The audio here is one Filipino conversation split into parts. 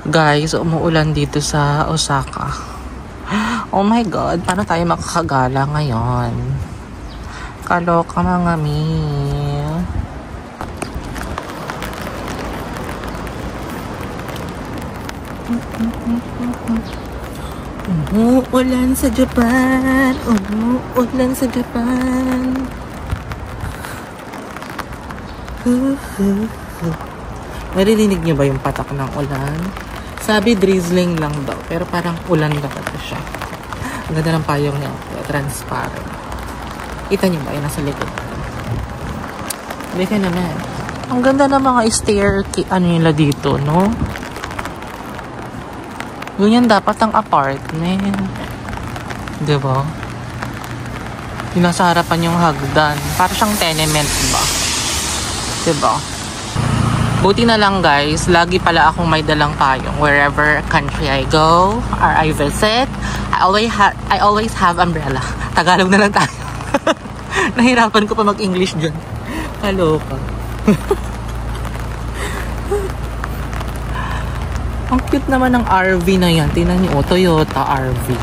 Guys, umuulan dito sa Osaka. Oh my God, paano tayo makakagala ngayon? Kaloka mga mi. Umuulan sa Japan. Umuulan sa Japan. Naririnig niyo ba yung patak ng ulan? Sabi drizzling lang daw, pero parang ulan daw ito siya. Ang ganda ng payong niya, transparent. Kita niyo ba? Yung nasa likod. Beka naman. Ang ganda ng mga stair, ano nila dito, no? Ganyan dapat ang apartment. Diba? Yung nasa harapan yung hagdan. Para siyang tenement ba? Diba? Buti na lang guys, lagi pala akong may dalang payong wherever country I go or I visit. I always have umbrella. Tagalog na lang tayo. Nahirapan ko pa mag-English dyan. Kaloka. Ang cute naman ng RV na yan. Tingnan niyo, Toyota RV.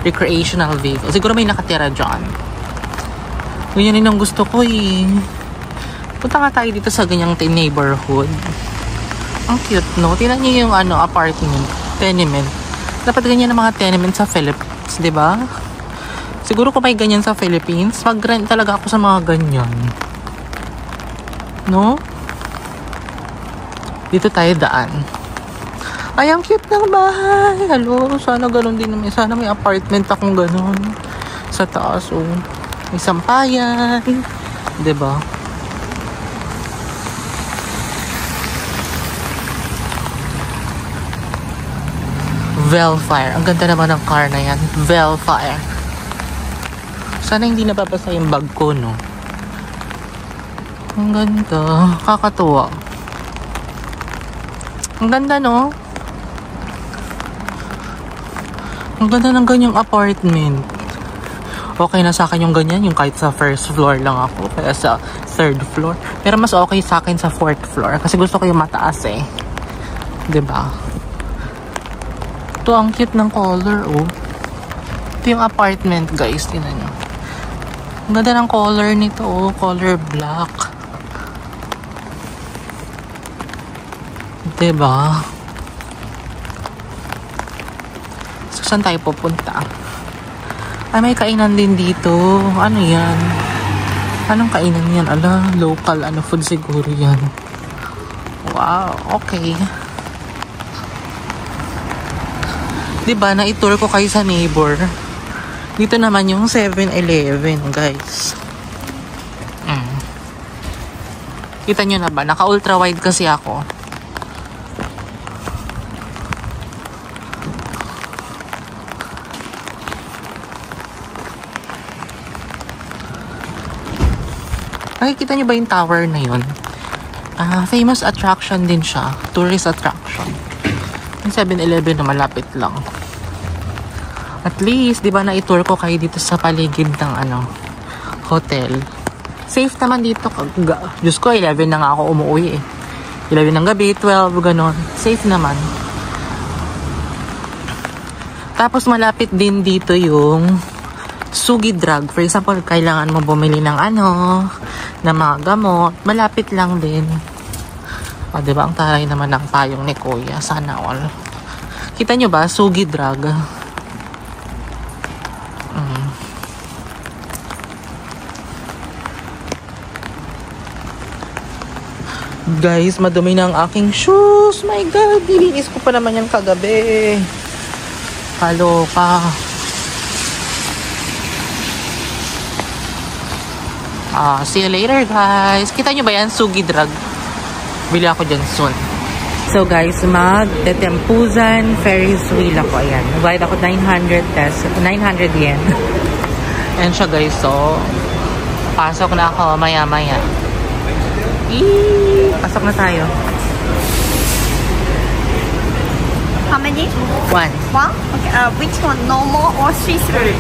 Recreational vehicle. Siguro may nakatira dyan. Ganyan din ang gusto ko eh. Punta nga tayo dito sa ganyang neighborhood. Ang cute, no? Tingnan niyo yung apartment, tenement. Dapat ganyan ang mga tenement sa Philippines, di ba? Siguro kung may ganyan sa Philippines, mag-rent talaga ako sa mga ganyan. No? Dito tayo daan. Ay, ang cute ng bahay. Hello, sana ganun din naman. Sana may apartment akong ganun. Sa taas, oh. May sampayan. Di ba? Velfire. Ang ganda naman ng car na yan. Velfire. Sana hindi nababasa yung bag ko, no? Ang ganda. Kakatuwa. Ang ganda, no? Ang ganda ng ganyang apartment. Okay na sa akin yung ganyan. Yung kahit sa first floor lang ako. Kaya sa third floor. Pero mas okay sa akin sa fourth floor. Kasi gusto ko yung mataas eh. 'Di ba? Ito, ang cute ng color, oh. Ito yung apartment, guys. Tingnan nyo. Ang ganda ng color nito, oh. Color black. Diba? So, saan tayo pupunta? Ay, may kainan din dito. Ano yan? Anong kainan yan? Ala, local, food siguro yan. Wow, okay. Diba, na-tour ko kayo sa neighbor. Dito naman yung 7-Eleven, guys. Kita nyo na ba? Naka-ultra wide kasi ako. Nakikita nyo ba yung tower na yun? Famous attraction din siya. Tourist attraction. Yung 7-Eleven na malapit lang. At least, di ba na-tour ko kayo dito sa paligid ng hotel. Safe naman dito. Diyos ko, 11 na nga ako umuwi eh. 11 ng gabi, 12, ganon. Safe naman. Tapos malapit din dito yung Sugi Drug. For example, kailangan mo bumili ng ng mga gamot. Malapit lang din. O, diba? Ang taray naman ng payong ni Kuya. Sana all. Kita nyo ba? Sugi Drug. Guys, madumi na ang aking shoes. My God, nilinis ko pa naman yan kagabi. Kaloka. See you later, guys. Kita nyo ba yan? Sugi Drug. Bili ako dyan soon. So guys, mag-Tembuzan Ferris wheel ako. Ayan. Bayad ako 900 yen. Ayan siya guys. So, pasok na ako maya-maya. Pasok na tayo. How many? One. One? Okay. Which one? Normal or see-through?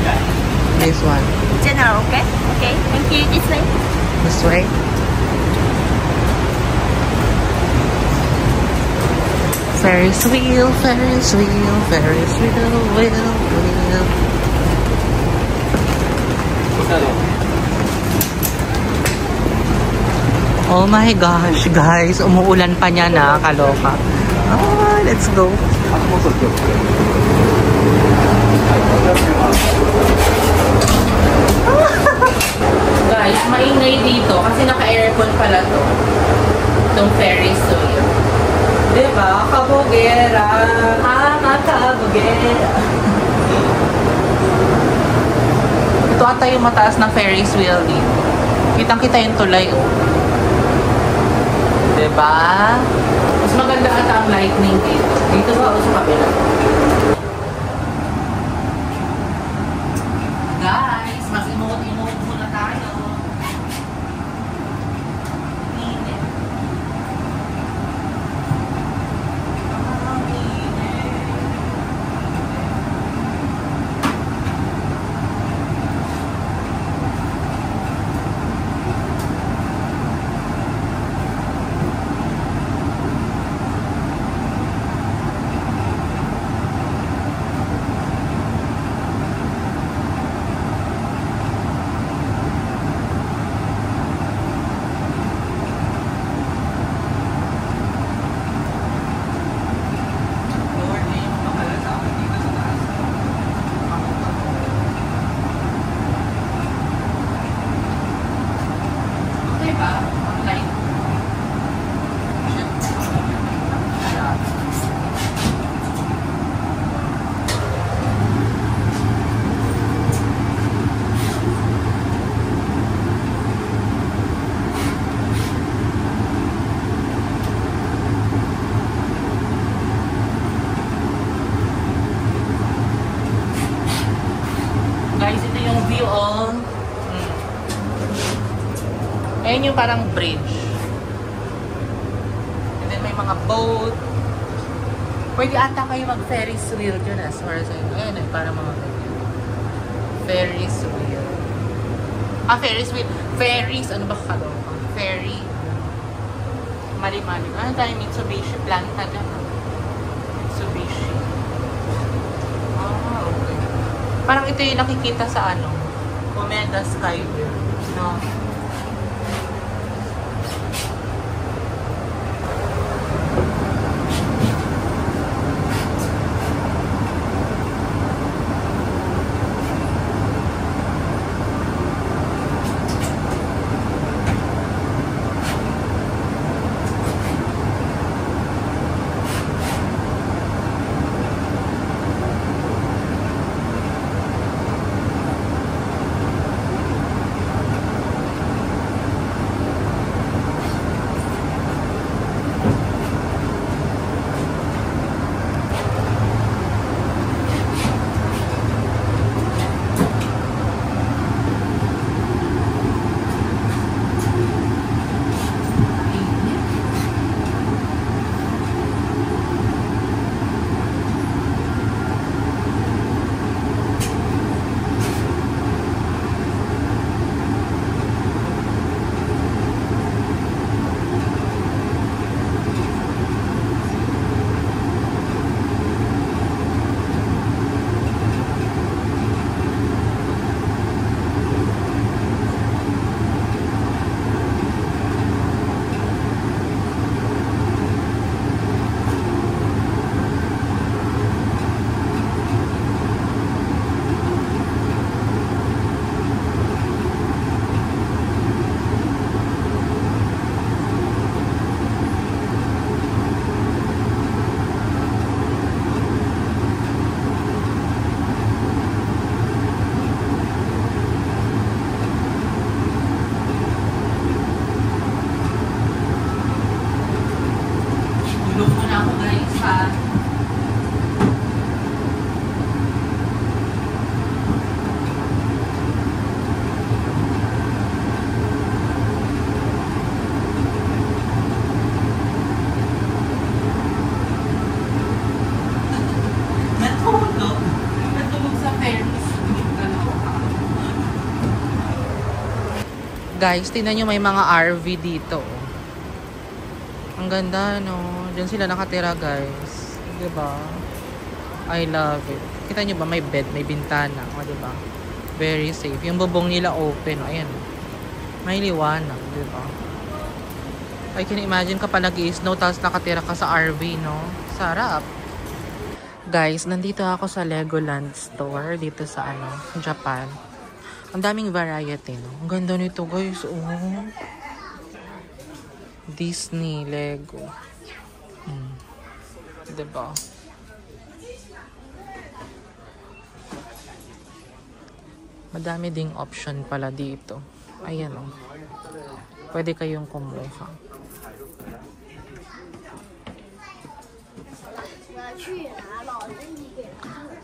This one. General, okay? Okay. Thank you. This way. This way. Ferris wheel, Ferris wheel, Ferris wheel, wheel. Oh my gosh, guys. Umuulan pa niya na. Kaloka. Ah, let's go. Guys, maingay dito kasi naka-aircon pala to. Itong Ferris wheel. Diba? Kabugera. Kabugera. Ito ata yung mataas na Ferris wheel dito. Kitang-kita yung tulay, oh. Diba? Mas maganda ata ang lightning dito. Dito ba o sa kabila? Guys, mag-emote-emote muna tayo. Init. Ayan yung parang bridge. And then may mga boat. Pwede ata kayo mag-Ferris wheel dyan as far as I know. Ayan ay parang mga Ferris wheel. Ah, Ferris wheel. Ferries. Ano ba kakaloka? Ferry. Mali-mali. Ano tayo? Mitsubishi. Planta dyan. Mitsubishi. Ah, okay. Parang ito yung nakikita sa ano. Omega Skyway. No? Guys, tingnan nyo may mga RV dito. Ang ganda, no? Diyan sila nakatira, guys. Diba? I love it. Kita nyo ba? May bed, may bintana. O, diba? Very safe. Yung bubong nila open. O, ayan. May liwanag, diba? I can imagine kapag nag-i-snow tapos nakatira ka sa RV, no? Sarap. Guys, nandito ako sa Legoland store dito sa Japan. Ang daming variety, no? Ang ganda nito, guys. Oh. Disney, Lego. Diba? Madami ding option pala dito. Ayan, oh. Pwede kayong kumuha.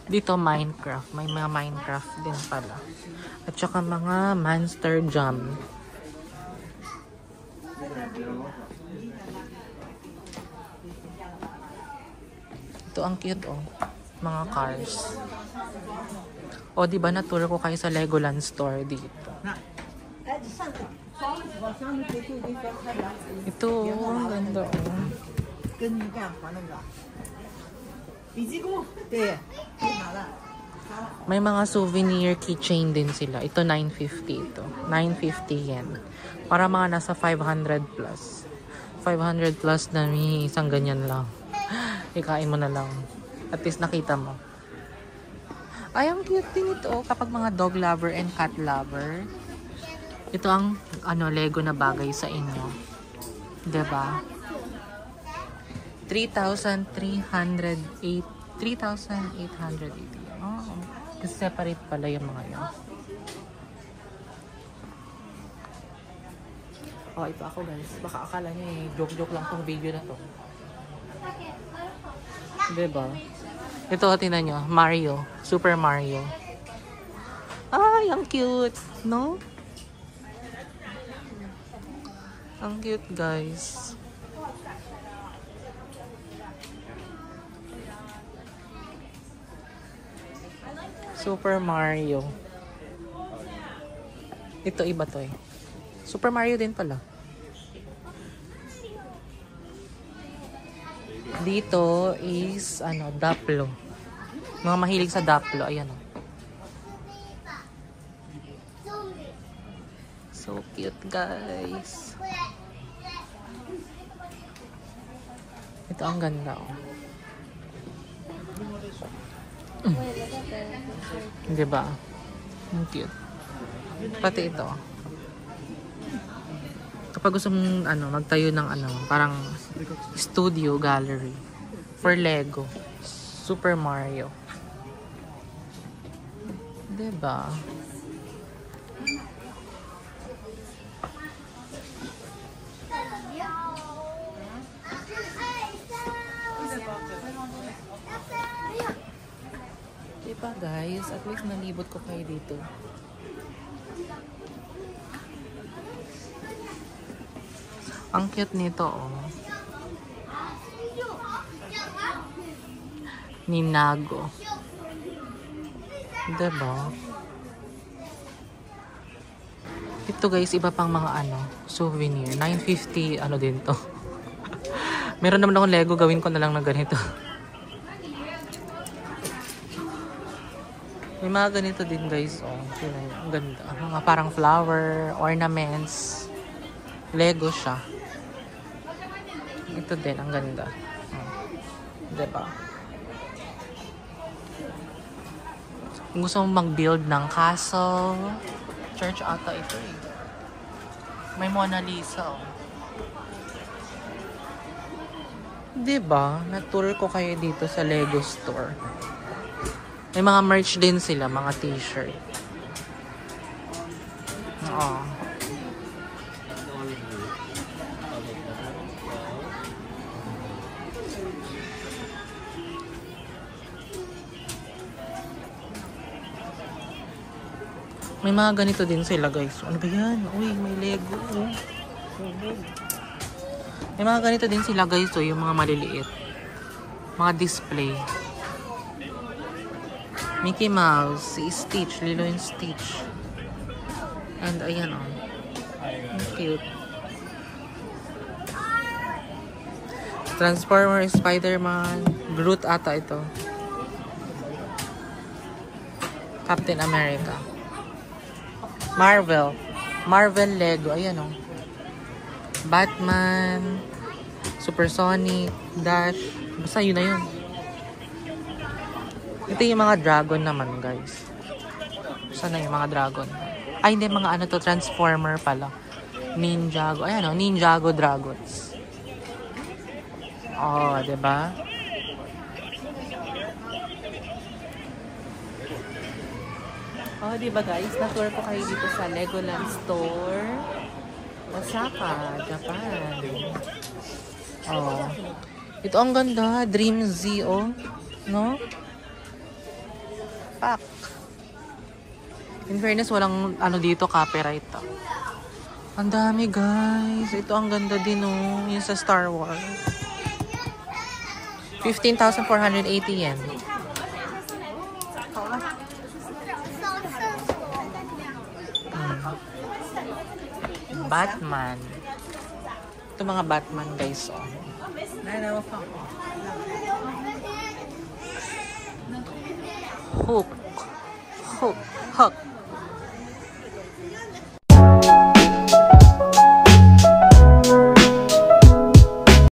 Dito Minecraft. May mga Minecraft din pala. At saka mga Monster Jam. Ito ang cute, oh. Mga cars. O, diba na-tour ko kayo sa Legoland store dito. Ito, ang ganda, oh. May mga souvenir keychain din sila. Ito, 950 ito. 950 yen. Para mga nasa 500 plus. 500 plus na may isang ganyan lang. Ikain mo na lang. At least nakita mo. Ay, ang cute din ito. Kapag mga dog lover and cat lover. Ito ang Lego na bagay sa inyo. Diba? 3,880. Oh, kasi separate pala yung mga yun. Oh, ito ako, guys. Baka akala nyo joke-joke lang tong video na to. Diba? Ito, tinan nyo. Mario. Super Mario. Ay, ang cute. No? Ang cute, guys. Super Mario. Ito, iba to eh. Super Mario din pala. Dito is, Daplo. Mga mahilig sa Daplo. Ayan, oh. So cute, guys. Ito ang ganda, oh. Diba? Ang cute. Pati ito. Kapag gusto mong magtayo ng parang studio gallery for Lego. Super Mario. Diba? Diba, guys? At least nalibot ko kayo dito. Ang cute nito, oh. Ninago. Diba? Ito, guys, iba pang mga souvenir. 950, din to. Meron naman akong Lego, gawin ko na lang na ganito. May mga ganito din, guys, oh. Ang ganda. Mga parang flower, ornaments. Lego siya. Ito din, ang ganda. Diba? Kung gusto mong mag-build ng castle, church ata ito eh. May Mona Lisa, oh. Diba? Na-tour ko kayo dito sa Lego store. May mga merch din sila, mga t-shirt. Oo. May mga ganito din sila, guys. Ano ba yan? Uy, may Lego. May mga ganito din sila, guys. So, yung mga maliliit. Mga display. Mickey Mouse, si Stitch, Lilo and Stitch. And ayan, oh. Cute. Transformer, Spider-Man, Groot ata ito. Captain America. Marvel Lego. Ayan o. Batman, Supersonic, Dash. Basta yun na yun. Ito yung mga dragon naman, guys. Saan na yung mga dragon? Ay, hindi. Mga ano to, Transformer pala. Ninjago. Ayan o, Ninjago Dragons. Oh, diba? Oh, diba guys? Na-tour ko kayo dito sa Legoland Store. Osaka, Japan. Oh. Ito ang ganda. Dream Z, oh. No? Pak. In fairness, walang ano dito, copyright. Ang dami, guys. Ito ang ganda din, oh. Yung sa Star Wars. 15,480 yen. Batman. Ito mga Batman, guys, oh. Hulk.